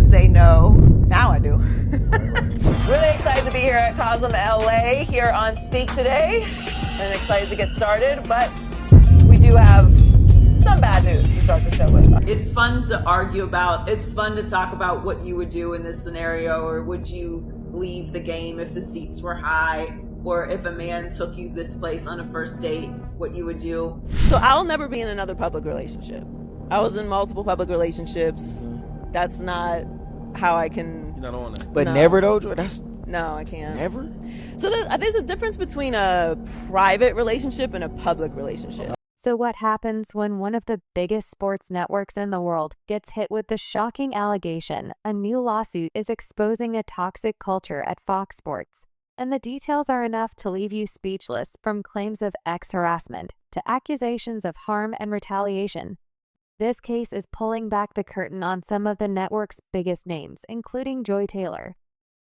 say no. Now I do. Really excited to be here at Cosm LA here on Speak today, and excited to get started, but we do have some bad news to start the show with. It's fun to argue about, it's fun to talk about what you would do in this scenario, or would you leave the game if the seats were high, or if a man took you this place on a first date, what you would do. So I'll never be in another public relationship. I was in multiple public relationships. That's not how I can. You're not on that. But No. never though, Joy? No, I can't. Never? So there's a difference between a private relationship and a public relationship. So what happens when one of the biggest sports networks in the world gets hit with the shocking allegation a new lawsuit is exposing a toxic culture at Fox Sports? And the details are enough to leave you speechless, from claims of ex-harassment to accusations of harm and retaliation. This case is pulling back the curtain on some of the network's biggest names, including Joy Taylor.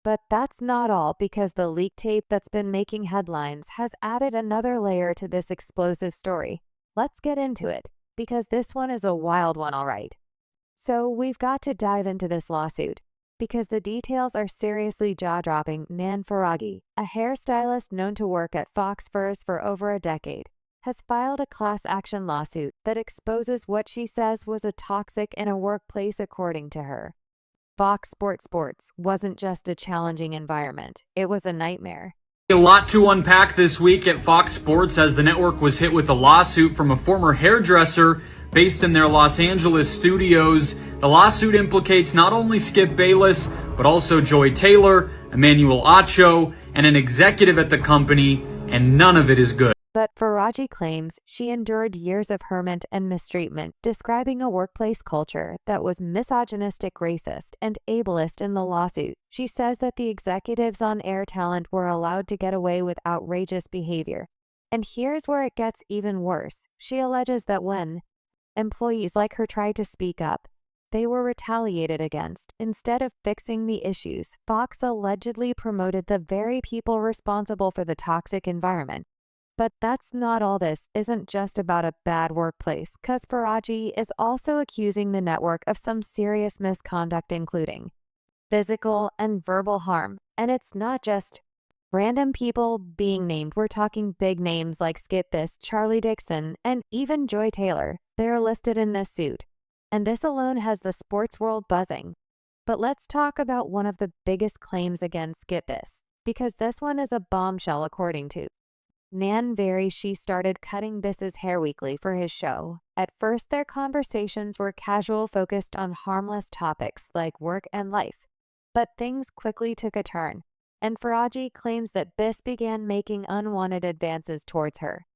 But that's not all, because the leak tape that's been making headlines has added another layer to this explosive story. Let's get into it, because this one is a wild one, all right. So we've got to dive into this lawsuit, because the details are seriously jaw-dropping. Nan Faraghi, a hairstylist known to work at Fox Furs for over a decade, has filed a class action lawsuit that exposes what she says was a toxic in a workplace. According to her, Fox Sports wasn't just a challenging environment, it was a nightmare. A lot to unpack this week at Fox Sports as the network was hit with a lawsuit from a former hairdresser based in their Los Angeles studios. The lawsuit implicates not only Skip Bayless, but also Joy Taylor, Emmanuel Acho, and an executive at the company, and none of it is good. But Faraghi claims she endured years of harassment and mistreatment, describing a workplace culture that was misogynistic, racist, and ableist. In the lawsuit, she says that the executives on air talent were allowed to get away with outrageous behavior. And here's where it gets even worse. She alleges that when employees like her tried to speak up, they were retaliated against. Instead of fixing the issues, Fox allegedly promoted the very people responsible for the toxic environment. But that's not all. This isn't just about a bad workplace, because Faraghi is also accusing the network of some serious misconduct, including physical and verbal harm. And it's not just random people being named. We're talking big names like Skip Bayless, Charlie Dixon, and even Joy Taylor. They're listed in this suit. And this alone has the sports world buzzing. But let's talk about one of the biggest claims against Skip Bayless, because this one is a bombshell. According to Nan Faraghi, she started cutting Biss's hair weekly for his show. At first, their conversations were casual, focused on harmless topics like work and life. But things quickly took a turn, and Faraghi claims that Biss began making unwanted advances towards her.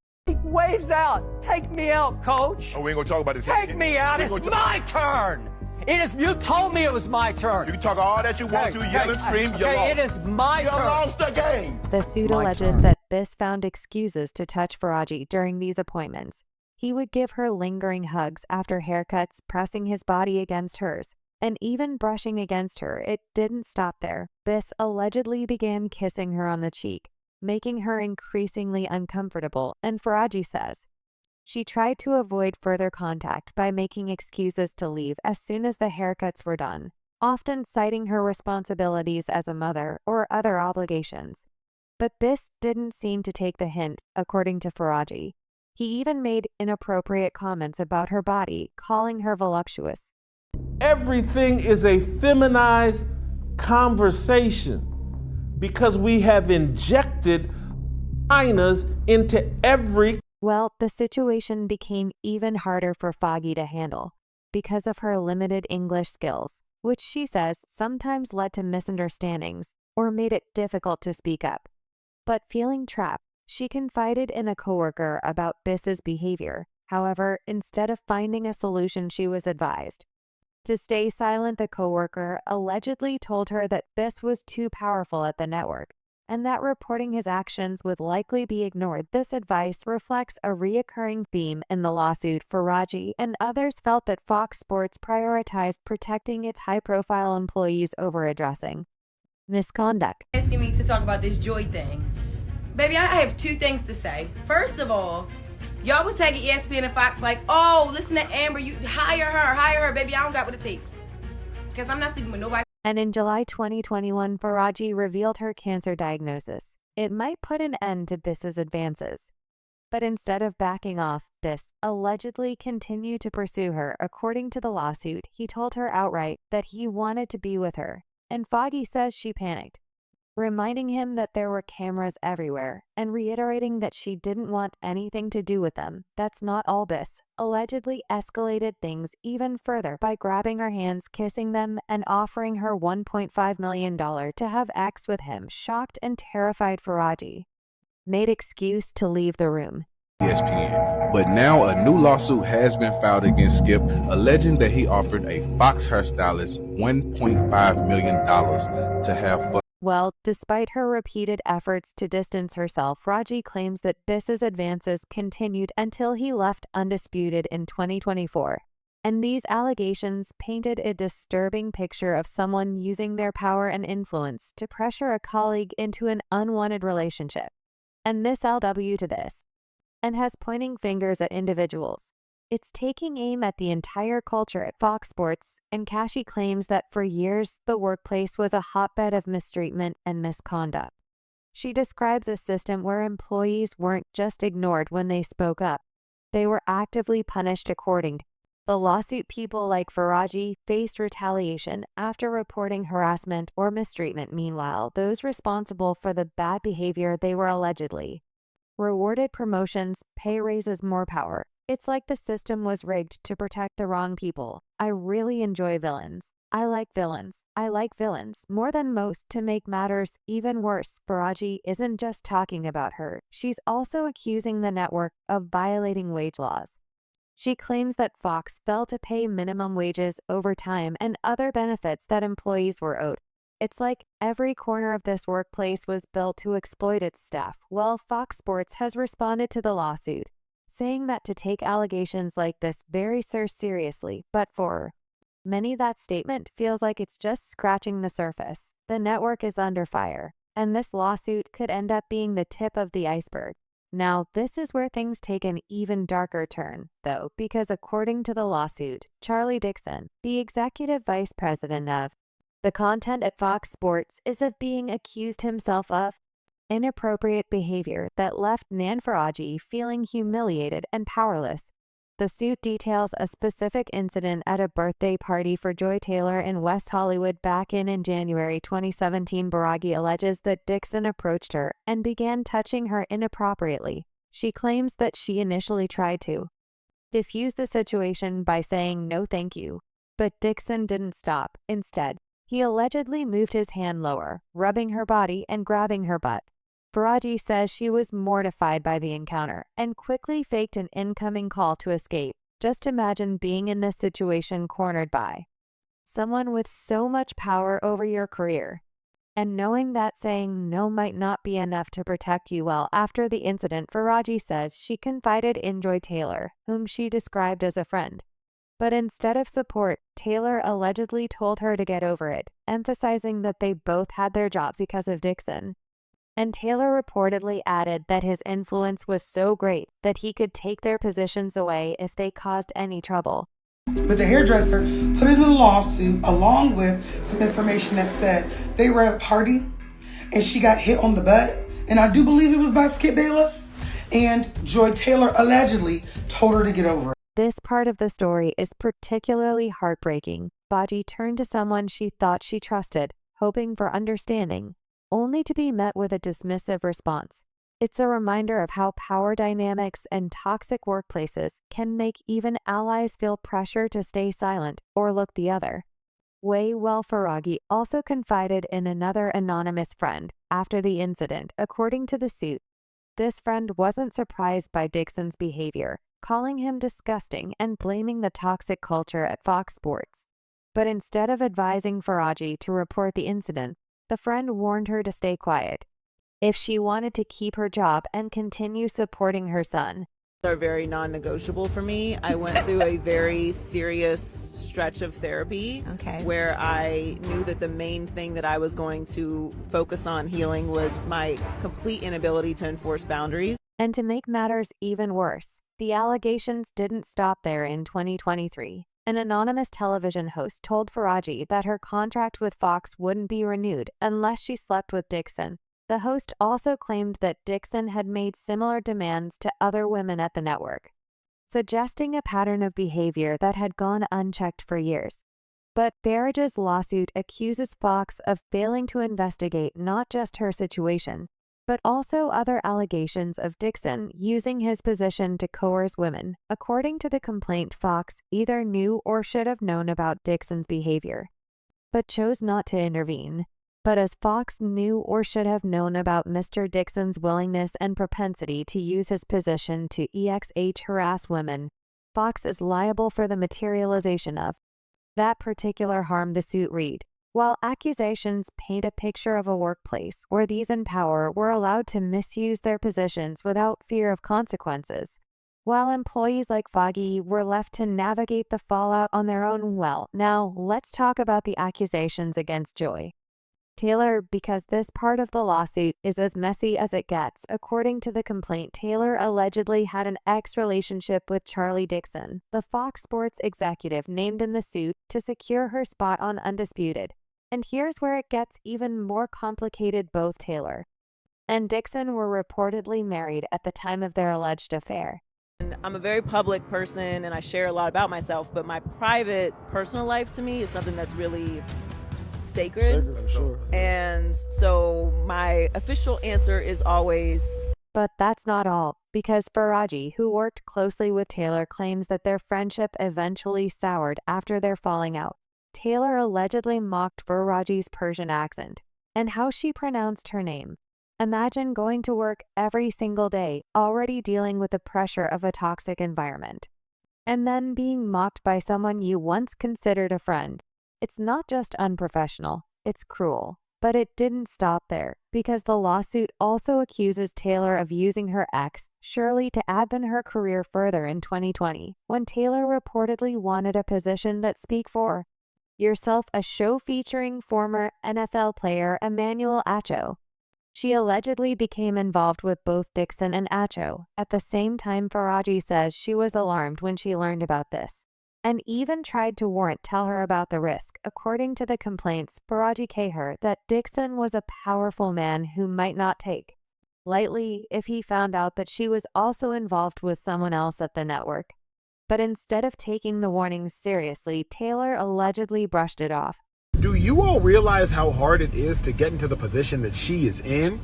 Waves out. Take me out, coach. Oh, we ain't gonna talk about this. Take me out. It's my turn. It is. You told me it was my turn. You can talk all that you want to, yell and scream, you lost. It is my You turn. lost the game. The suit alleges that Biss found excuses to touch Faraghi during these appointments. He would give her lingering hugs after haircuts, pressing his body against hers, and even brushing against her. It didn't stop there. Biss allegedly began kissing her on the cheek, making her increasingly uncomfortable, and Faraghi says she tried to avoid further contact by making excuses to leave as soon as the haircuts were done, often citing her responsibilities as a mother or other obligations. But Biss didn't seem to take the hint, according to Faraghi. He even made inappropriate comments about her body, calling her voluptuous. Everything is a feminized conversation because we have injected vaginas into every. Well, the situation became even harder for Faraghi to handle because of her limited English skills, which she says sometimes led to misunderstandings or made it difficult to speak up. But feeling trapped, she confided in a coworker about Biss's behavior. However, instead of finding a solution, she was advised to stay silent. The coworker allegedly told her that Biss was too powerful at the network, and that reporting his actions would likely be ignored. This advice reflects a reoccurring theme in the lawsuit. Faraghi and others felt that Fox Sports prioritized protecting its high-profile employees over addressing misconduct. Asking me to talk about this Joy thing. Baby, I have two things to say. First of all, y'all was tagging ESPN and Fox like, oh, listen to Amber, you hire her. Baby, I don't got what it takes. because I'm not sleeping with nobody. And in July 2021, Faraji revealed her cancer diagnosis. It might put an end to Biss's advances. But instead of backing off, Biss allegedly continued to pursue her. According to the lawsuit, he told her outright that he wanted to be with her, and Foggy says she panicked, reminding him that there were cameras everywhere and reiterating that she didn't want anything to do with them. That's not all. Biss allegedly escalated things even further by grabbing her hands, kissing them, and offering her $1.5 million to have sex with him. Shocked and terrified Faraji made excuse to leave the room. ESPN. But now a new lawsuit has been filed against Skip, alleging that he offered a Fox hairstylist $1.5 million to have Well, despite her repeated efforts to distance herself, Raji claims that Biss's advances continued until he left undisputed in 2024. And these allegations painted a disturbing picture of someone using their power and influence to pressure a colleague into an unwanted relationship. And this LW to this, and has pointing fingers at individuals. It's taking aim at the entire culture at Fox Sports, and Kashi claims that for years the workplace was a hotbed of mistreatment and misconduct. She describes a system where employees weren't just ignored when they spoke up. They were actively punished accordingly. The lawsuit people like Faraji faced retaliation after reporting harassment or mistreatment. Meanwhile, those responsible for the bad behavior they were allegedly rewarded promotions, pay raises, more power. It's like the system was rigged to protect the wrong people. I really enjoy villains. I like villains. I like villains more than most. To make matters even worse, Faraji isn't just talking about her. She's also accusing the network of violating wage laws. She claims that Fox failed to pay minimum wages, overtime, and other benefits that employees were owed. It's like every corner of this workplace was built to exploit its staff. Well, Fox Sports has responded to the lawsuit, saying that to take allegations like this very seriously, but for many that statement feels like it's just scratching the surface. The network is under fire, and this lawsuit could end up being the tip of the iceberg. Now, this is where things take an even darker turn, though, because according to the lawsuit, Charlie Dixon, the executive vice president of the content at Fox Sports, is of being accused himself of inappropriate behavior that left Nan Faraji feeling humiliated and powerless. The suit details a specific incident at a birthday party for Joy Taylor in West Hollywood back in January 2017. Faraji alleges that Dixon approached her and began touching her inappropriately. She claims that she initially tried to diffuse the situation by saying no thank you, but Dixon didn't stop. Instead, he allegedly moved his hand lower, rubbing her body and grabbing her butt. Faraji says she was mortified by the encounter and quickly faked an incoming call to escape. Just imagine being in this situation, cornered by someone with so much power over your career, and knowing that saying no might not be enough to protect you. Well, after the incident, Faraji says she confided in Joy Taylor, whom she described as a friend. But instead of support, Taylor allegedly told her to get over it, emphasizing that they both had their jobs because of Dixon. And Taylor reportedly added that his influence was so great that he could take their positions away if they caused any trouble. But the hairdresser put in a lawsuit along with some information that said they were at a party and she got hit on the butt. And I do believe it was by Skip Bayless. And Joy Taylor allegedly told her to get over it. This part of the story is particularly heartbreaking. Baji turned to someone she thought she trusted, hoping for understanding, only to be met with a dismissive response. It's a reminder of how power dynamics and toxic workplaces can make even allies feel pressure to stay silent or look the other way. Well, Faraji also confided in another anonymous friend after the incident. According to the suit, this friend wasn't surprised by Dixon's behavior, calling him disgusting and blaming the toxic culture at Fox Sports. But instead of advising Faraji to report the incident, the friend warned her to stay quiet if she wanted to keep her job and continue supporting her son. They're very non-negotiable for me. I went through a very serious stretch of therapy where I knew that the main thing that I was going to focus on healing was my complete inability to enforce boundaries. And to make matters even worse, the allegations didn't stop there in 2023. An anonymous television host told Faraji that her contract with Fox wouldn't be renewed unless she slept with Dixon. The host also claimed that Dixon had made similar demands to other women at the network, suggesting a pattern of behavior that had gone unchecked for years. But Barrage's lawsuit accuses Fox of failing to investigate not just her situation, but also other allegations of Dixon using his position to coerce women. According to the complaint, Fox either knew or should have known about Dixon's behavior, but chose not to intervene. But as Fox knew or should have known about Mr. Dixon's willingness and propensity to use his position to harass women, Fox is liable for the materialization of that particular harm, the suit read. While accusations paint a picture of a workplace where these in power were allowed to misuse their positions without fear of consequences, while employees like Foggy were left to navigate the fallout on their own. Well, now let's talk about the accusations against Joy Taylor, because this part of the lawsuit is as messy as it gets. According to the complaint, Taylor allegedly had an ex-relationship with Charlie Dixon, the Fox Sports executive named in the suit to secure her spot on Undisputed. And here's where it gets even more complicated. Both Taylor and Dixon were reportedly married at the time of their alleged affair. I'm a very public person and I share a lot about myself, but my private, personal life to me is something that's really sacred. Sure. And so my official answer is always. But that's not all, because Faraji, who worked closely with Taylor, claims that their friendship eventually soured after their falling out. Taylor allegedly mocked Faraji's Persian accent and how she pronounced her name. Imagine going to work every single day, already dealing with the pressure of a toxic environment, and then being mocked by someone you once considered a friend. It's not just unprofessional, it's cruel. But it didn't stop there, because the lawsuit also accuses Taylor of using her ex, Shirley, to advance her career further in 2020, when Taylor reportedly wanted a position that Speak For Yourself, a show featuring former NFL player Emmanuel Acho. She allegedly became involved with both Dixon and Acho. At the same time, Faraji says she was alarmed when she learned about this, and even tried to tell her about the risk. According to the complaints, Faraji told her that Dixon was a powerful man who might not take lightly if he found out that she was also involved with someone else at the network. But instead of taking the warnings seriously, Taylor allegedly brushed it off. Do you all realize how hard it is to get into the position that she is in?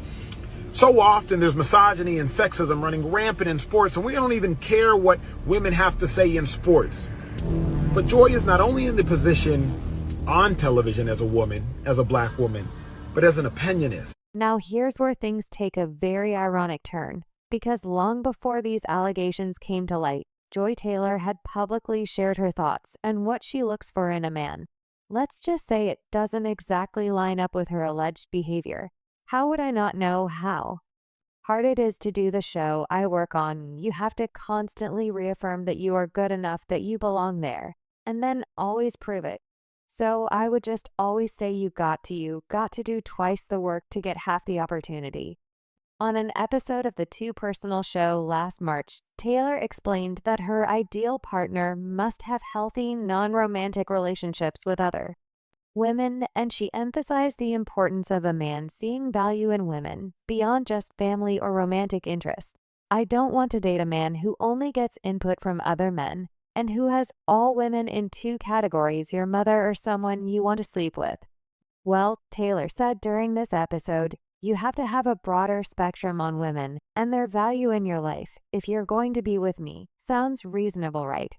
So often there's misogyny and sexism running rampant in sports, and we don't even care what women have to say in sports. But Joy is not only in the position on television as a woman, as a black woman, but as an opinionist. Now here's where things take a very ironic turn, because long before these allegations came to light, Joy Taylor had publicly shared her thoughts and what she looks for in a man. Let's just say it doesn't exactly line up with her alleged behavior. How would I not know how hard it is to do the show I work on? You have to constantly reaffirm that you are good enough, that you belong there, and then always prove it. So I would just always say you got to do twice the work to get half the opportunity. On an episode of the Too Personal show last March, Taylor explained that her ideal partner must have healthy, non-romantic relationships with other women, and she emphasized the importance of a man seeing value in women beyond just family or romantic interests. I don't want to date a man who only gets input from other men and who has all women in two categories: your mother or someone you want to sleep with. Well, Taylor said during this episode, you have to have a broader spectrum on women and their value in your life if you're going to be with me. Sounds reasonable, right?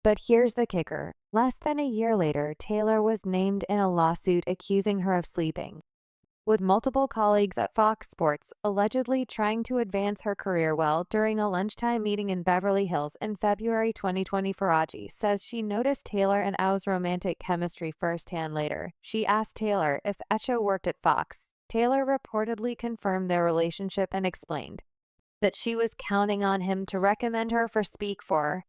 But here's the kicker. Less than a year later, Taylor was named in a lawsuit accusing her of sleeping with multiple colleagues at Fox Sports, allegedly trying to advance her career. Well, during a lunchtime meeting in Beverly Hills in February 2020, Faraji says she noticed Taylor and Ao's romantic chemistry firsthand. Later, she asked Taylor if Acho worked at Fox. Taylor reportedly confirmed their relationship and explained that she was counting on him to recommend her for Speak For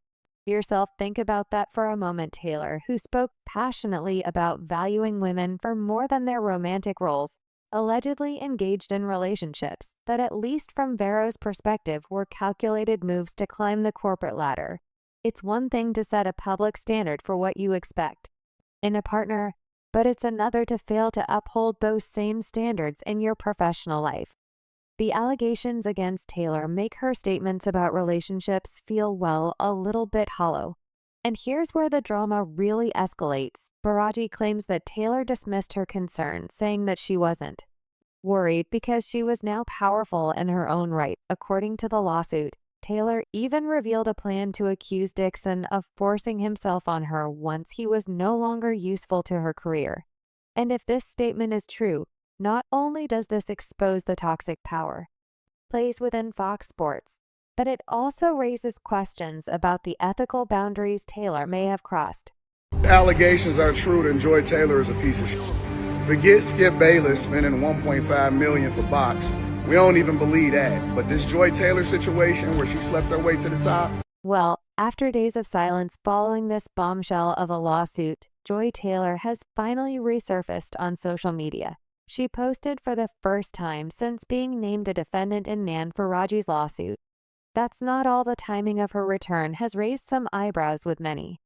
Yourself. Think about that for a moment. Taylor, who spoke passionately about valuing women for more than their romantic roles, allegedly engaged in relationships that, at least from Vero's perspective, were calculated moves to climb the corporate ladder. It's one thing to set a public standard for what you expect in a partner, but it's another to fail to uphold those same standards in your professional life. The allegations against Taylor make her statements about relationships feel, well, a little bit hollow. And here's where the drama really escalates. Baraji claims that Taylor dismissed her concern, saying that she wasn't worried because she was now powerful in her own right. According to the lawsuit, Taylor even revealed a plan to accuse Dixon of forcing himself on her once he was no longer useful to her career. And if this statement is true, not only does this expose the toxic power plays within Fox Sports, but it also raises questions about the ethical boundaries Taylor may have crossed. Allegations are true, then Joy Taylor is a piece of shit. Forget Skip Bayless spending $1.5 million for box. We don't even believe that. But this Joy Taylor situation where she slept her way to the top. Well, after days of silence following this bombshell of a lawsuit, Joy Taylor has finally resurfaced on social media. She posted for the first time since being named a defendant in Nan Faraji's lawsuit. That's not all. The timing of her return has raised some eyebrows with many,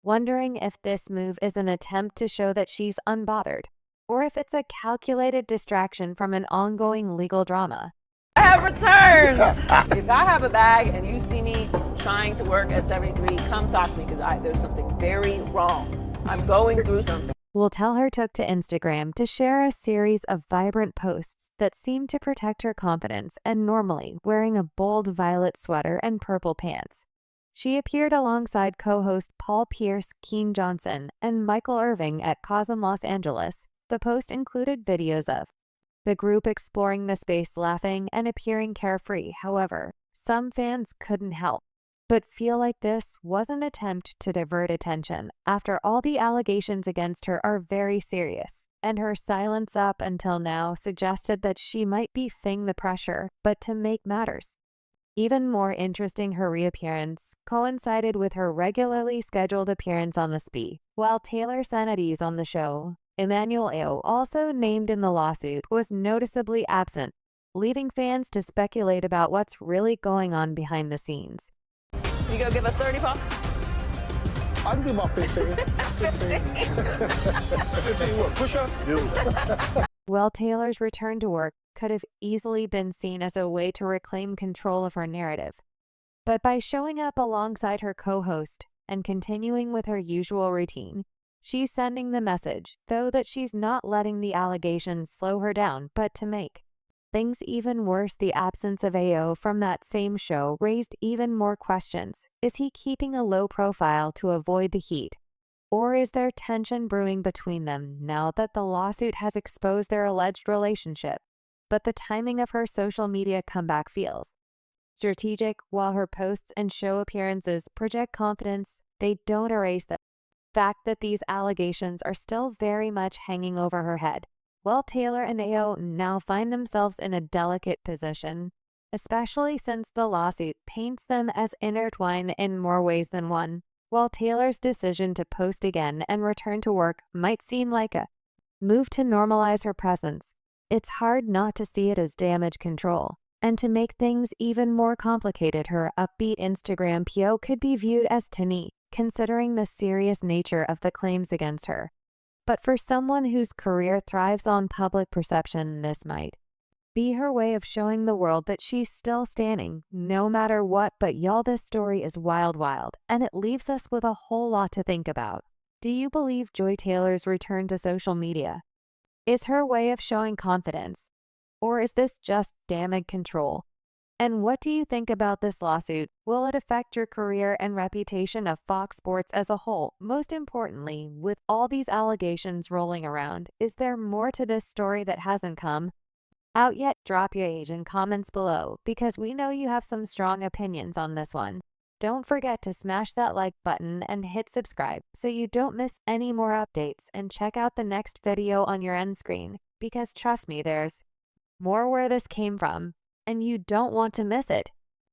wondering if this move is an attempt to show that she's unbothered, or if it's a calculated distraction from an ongoing legal drama. I have returns. If I have a bag and you see me trying to work at 73, come talk to me because there's something very wrong. I'm going through something. Well, Taylor took to Instagram to share a series of vibrant posts that seemed to protect her confidence, and normally wearing a bold violet sweater and purple pants. She appeared alongside co-host Paul Pierce, Keen Johnson, and Michael Irving at Cosm Los Angeles. The post included videos of the group exploring the space, laughing and appearing carefree. However, some fans couldn't help but feel like this was an attempt to divert attention. After all, the allegations against her are very serious, and her silence up until now suggested that she might be feigning the pressure. But to make matters even more interesting, her reappearance coincided with her regularly scheduled appearance on The Spee. While Taylor Sanity's on the show, Emmanuel, also named in the lawsuit, was noticeably absent, leaving fans to speculate about what's really going on behind the scenes. You go give us 30, Paul? I can do about 15. 15 what, push-ups? Dude. Well, Taylor's return to work could have easily been seen as a way to reclaim control of her narrative. But by showing up alongside her co-host and continuing with her usual routine, she's sending the message, though, that she's not letting the allegations slow her down, but to make things even worse, the absence of AO from that same show raised even more questions. Is he keeping a low profile to avoid the heat? Or is there tension brewing between them now that the lawsuit has exposed their alleged relationship? But the timing of her social media comeback feels strategic. While her posts and show appearances project confidence, they don't erase the fact that these allegations are still very much hanging over her head. Well, Taylor and AO now find themselves in a delicate position, especially since the lawsuit paints them as intertwined in more ways than one. While Taylor's decision to post again and return to work might seem like a move to normalize her presence, it's hard not to see it as damage control. And to make things even more complicated, her upbeat Instagram PO could be viewed as tinny, considering the serious nature of the claims against her. But for someone whose career thrives on public perception, this might be her way of showing the world that she's still standing, no matter what. But y'all, this story is wild, and it leaves us with a whole lot to think about. Do you believe Joy Taylor's return to social media is her way of showing confidence, or is this just damage control? And what do you think about this lawsuit? Will it affect your career and reputation of Fox Sports as a whole? Most importantly, with all these allegations rolling around, is there more to this story that hasn't come out yet? Drop your age in comments below, because we know you have some strong opinions on this one. Don't forget to smash that like button and hit subscribe so you don't miss any more updates, and check out the next video on your end screen, because trust me, there's more where this came from, and you don't want to miss it.